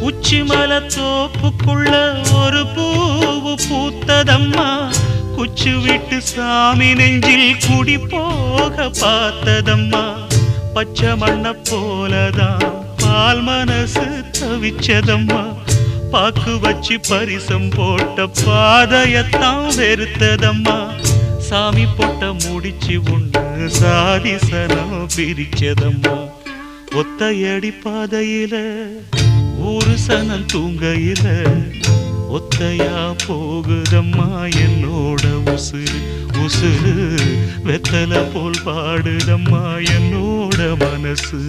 உச்சிமல தோப்புக்குள்ள ஒரு பூவு பூத்ததம்மா, குச்சு விட்டு சாமி நெஞ்சில் குடி போக பார்த்ததம்மா. பச்சை மண்ண போலதான் பால் மனசு தவிச்சதம்மா, பாக்கு வச்சு பரிசம் போட்ட பாதையத்தான் வெறுத்ததம்மா. சாமி போட்ட முடிச்சு ஒண்ணு சாதி சனம் பிரிச்சதம்மா. ஒத்தையடி பாதையில ஊரு சனம் தூங்கையில ஒத்தையா போகுதம்மா என்னோட உசுறு. உசுறு வெத்தல போல் பாடுதம்மா என்னோட மனசு.